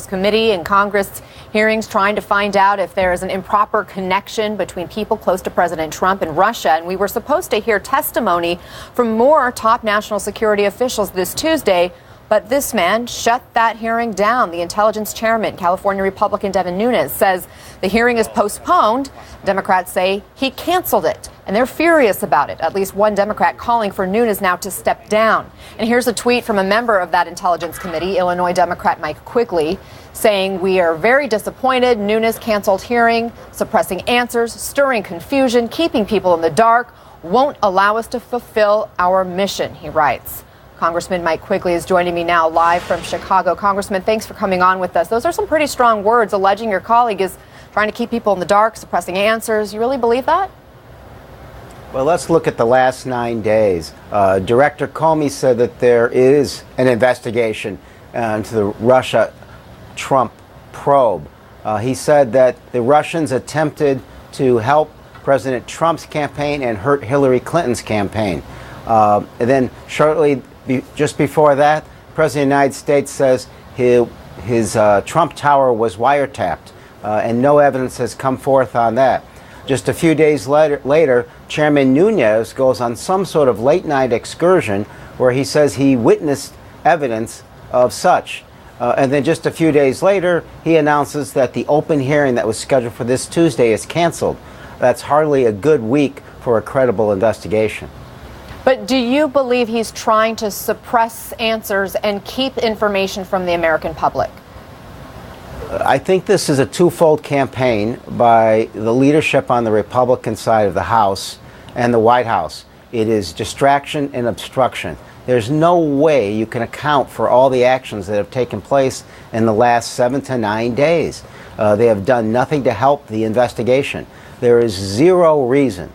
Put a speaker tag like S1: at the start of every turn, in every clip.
S1: committee and Congress hearings trying to find out if there is an improper connection between people close to President Trump and Russia. And we were supposed to hear testimony from more top national security officials this Tuesday. But this man shut that hearing down. The intelligence chairman, California Republican Devin Nunes, says the hearing is postponed. Democrats say he canceled it, and they're furious about it. At least one Democrat calling for Nunes now to step down. And here's a tweet from a member of that intelligence committee, Illinois Democrat Mike Quigley, saying, "We are very disappointed. Nunes canceled hearing, suppressing answers, stirring confusion, keeping people in the dark, won't allow us to fulfill our mission," he writes. Congressman Mike Quigley is joining me now live from Chicago. Congressman, thanks for coming on with us. Those are some pretty strong words, alleging your colleague is trying to keep people in the dark, suppressing answers. You really believe that?
S2: Well, let's look at the last 9 days. Director Comey said that there is an investigation into the Russia-Trump probe. He said that the Russians attempted to help President Trump's campaign and hurt Hillary Clinton's campaign. And then shortly, just before that, the President of the United States says his Trump Tower was wiretapped, and no evidence has come forth on that. Just a few days later, Chairman Nunes goes on some sort of late-night excursion where he says he witnessed evidence of such. And then just a few days later, he announces that the open hearing that was scheduled for this Tuesday is canceled. That's hardly a good week for a credible investigation.
S1: But do you believe he's trying to suppress answers and keep information from the American public?
S2: I think this is a twofold campaign by the leadership on the Republican side of the House and the White House. It is distraction and obstruction. There's no way you can account for all the actions that have taken place in the last 7 to 9 days. They have done nothing to help the investigation. There is zero reason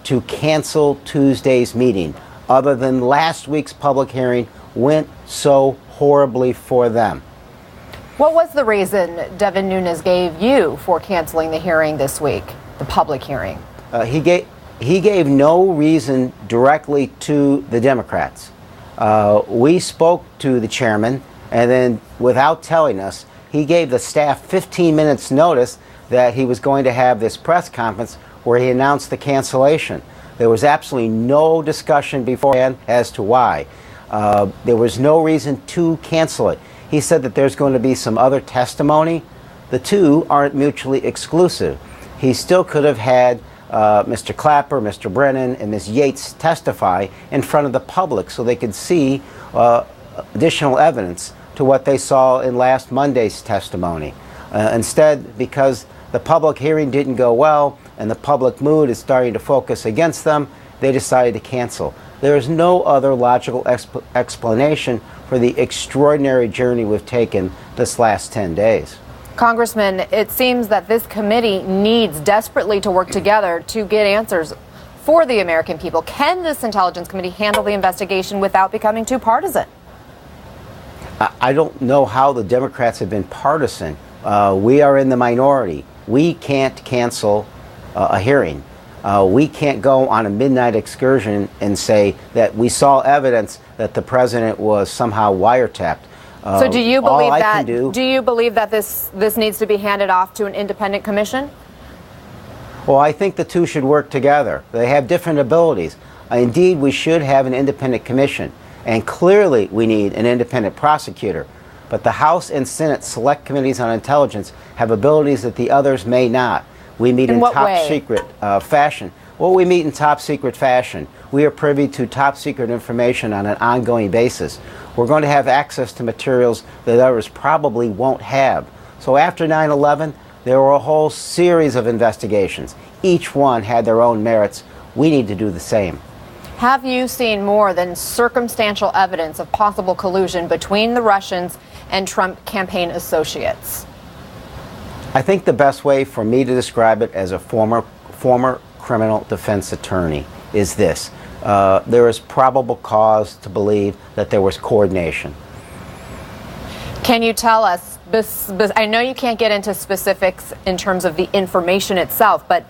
S2: to cancel Tuesday's meeting other than last week's public hearing went so horribly for them.
S1: What was the reason Devin Nunes gave you for canceling the hearing this week, the public hearing?
S2: He gave no reason directly to the Democrats. We spoke to the chairman, and then without telling us, he gave the staff 15 minutes notice that he was going to have this press conference where he announced the cancellation. There was absolutely no discussion beforehand as to why. There was no reason to cancel it. He said that there's going to be some other testimony. The two aren't mutually exclusive. He still could have had Mr. Clapper, Mr. Brennan, and Ms. Yates testify in front of the public so they could see additional evidence to what they saw in last Monday's testimony. Instead, because the public hearing didn't go well and the public mood is starting to focus against them, they decided to cancel. There is no other logical explanation for the extraordinary journey we've taken this last 10 days.
S1: Congressman, it seems that this committee needs desperately to work together to get answers for the American people. Can this intelligence committee handle the investigation without becoming too partisan?
S2: I don't know how the Democrats have been partisan. We are in the minority. We can't cancel a hearing. We can't go on a midnight excursion and say that we saw evidence that the president was somehow wiretapped.
S1: So do you believe that? Do you believe that this needs to be handed off to an independent commission?
S2: Well, I think the two should work together. They have different abilities. Indeed, we should have an independent commission, and clearly we need an independent prosecutor. But the House and Senate Select Committees on Intelligence have abilities that the others may not. We meet in top secret fashion. Well, we meet in top secret fashion. We are privy to top secret information on an ongoing basis. We're going to have access to materials that others probably won't have. So after 9/11, there were a whole series of investigations. Each one had their own merits. We need to do the same.
S1: Have you seen more than circumstantial evidence of possible collusion between the Russians and Trump campaign associates?
S2: I think the best way for me to describe it as a former criminal defense attorney is this. There is probable cause to believe that there was coordination.
S1: Can you tell us, I know you can't get into specifics in terms of the information itself, but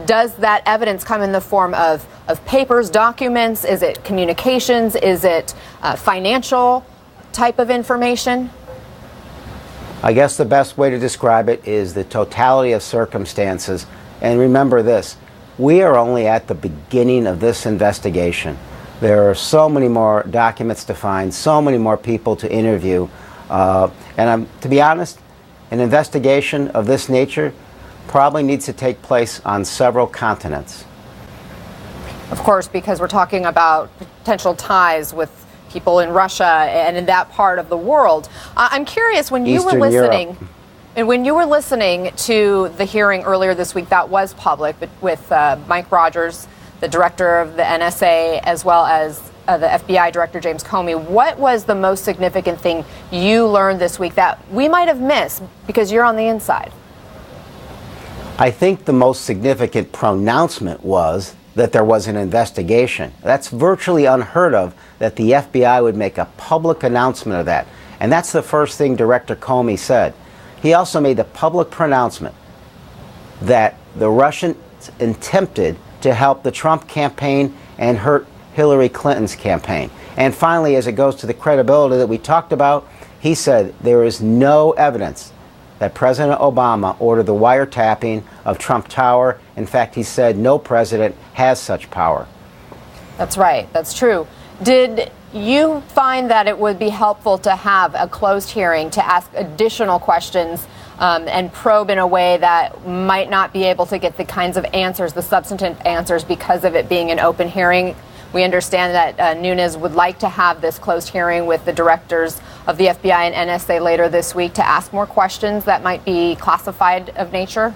S1: does that evidence come in the form of papers, documents? Is it communications? Is it financial type of information?
S2: I guess the best way to describe it is the totality of circumstances. And remember this, we are only at the beginning of this investigation. There are so many more documents to find, so many more people to interview. To be honest, an investigation of this nature probably needs to take place on several continents.
S1: Of course, because we're talking about potential ties with people in Russia and in that part of the world. I'm curious, when you were listening,
S2: Europe.
S1: And when you were listening to the hearing earlier this week that was public with Mike Rogers, the director of the NSA, as well as the FBI director, James Comey, what was the most significant thing you learned this week that we might have missed because you're on the inside?
S2: I think the most significant pronouncement was that there was an investigation. That's virtually unheard of, that the FBI would make a public announcement of that. And that's the first thing Director Comey said. He also made the public pronouncement that the Russians attempted to help the Trump campaign and hurt Hillary Clinton's campaign. And finally, as it goes to the credibility that we talked about, he said there is no evidence that President Obama ordered the wiretapping of Trump Tower. In fact, he said no president has such power.
S1: That's right. That's true. Did you find that it would be helpful to have a closed hearing to ask additional questions and probe in a way that might not be able to get the kinds of answers, the substantive answers, because of it being an open hearing? We understand that Nunes would like to have this closed hearing with the directors of the FBI and NSA later this week to ask more questions that might be classified of nature.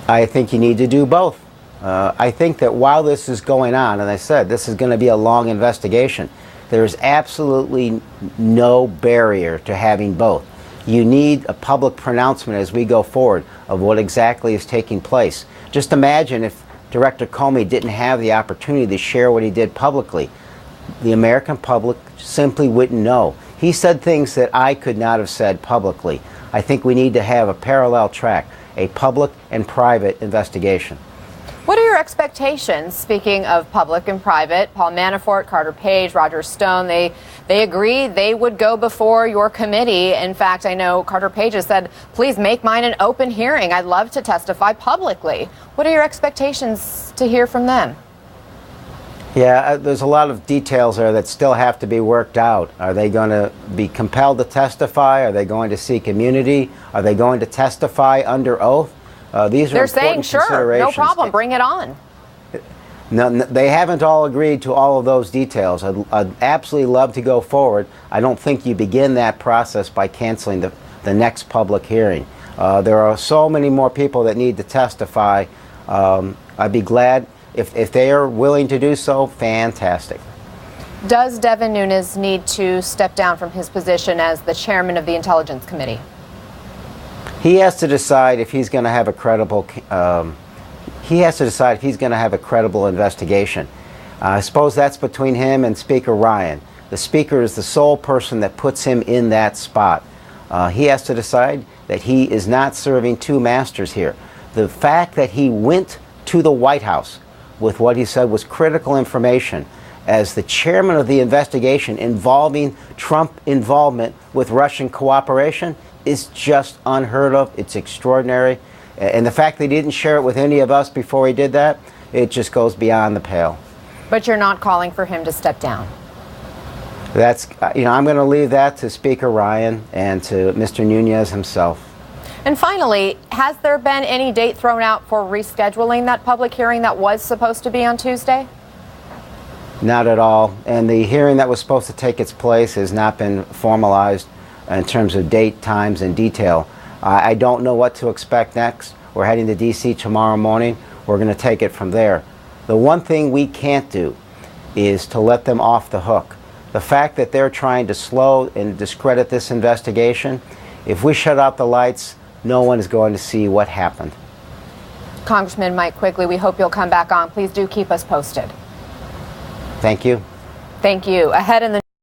S2: I think you need to do both. I think that while this is going on, and I said this is going to be a long investigation, there's absolutely no barrier to having both. You need a public pronouncement as we go forward of what exactly is taking place. Just imagine if Director Comey didn't have the opportunity to share what he did publicly. The American public simply wouldn't know. He said things that I could not have said publicly. I think we need to have a parallel track, a public and private investigation.
S1: What are your expectations, speaking of public and private? Paul Manafort, Carter Page, Roger Stone, they agreed they would go before your committee. In fact, I know Carter Page has said, please make mine an open hearing. I'd love to testify publicly. What are your expectations to hear from them?
S2: Yeah, there's a lot of details there that still have to be worked out. Are they going to be compelled to testify? Are they going to seek immunity? Are they going to testify under oath? These are
S1: They're saying, sure, no problem, bring it on.
S2: No, they haven't all agreed to all of those details. I'd absolutely love to go forward. I don't think you begin that process by canceling the next public hearing. There are so many more people that need to testify. I'd be glad if they are willing to do so. Fantastic.
S1: Does Devin Nunes need to step down from his position as the chairman of the Intelligence Committee?
S2: He has to decide if he's going to have a credible. He has to decide if he's going to have a credible investigation. I suppose that's between him and Speaker Ryan. The Speaker is the sole person that puts him in that spot. He has to decide that he is not serving two masters here. The fact that he went to the White House with what he said was critical information as the chairman of the investigation involving Trump involvement with Russian cooperation is just unheard of. It's extraordinary. And the fact that he didn't share it with any of us before he did that, it just goes beyond the pale.
S1: But you're not calling for him to step down?
S2: That's, I'm going to leave that to Speaker Ryan and to Mr. Nunes himself.
S1: And finally, has there been any date thrown out for rescheduling that public hearing that was supposed to be on Tuesday?
S2: Not at all. And the hearing that was supposed to take its place has not been formalized in terms of date, times, and detail. I don't know what to expect next. We're heading to D.C. tomorrow morning. We're going to take it from there. The one thing we can't do is to let them off the hook. The fact that they're trying to slow and discredit this investigation, if we shut out the lights, no one is going to see what happened.
S1: Congressman Mike Quigley, we hope you'll come back on. Please do keep us posted.
S2: Thank you.
S1: Thank you. Ahead in the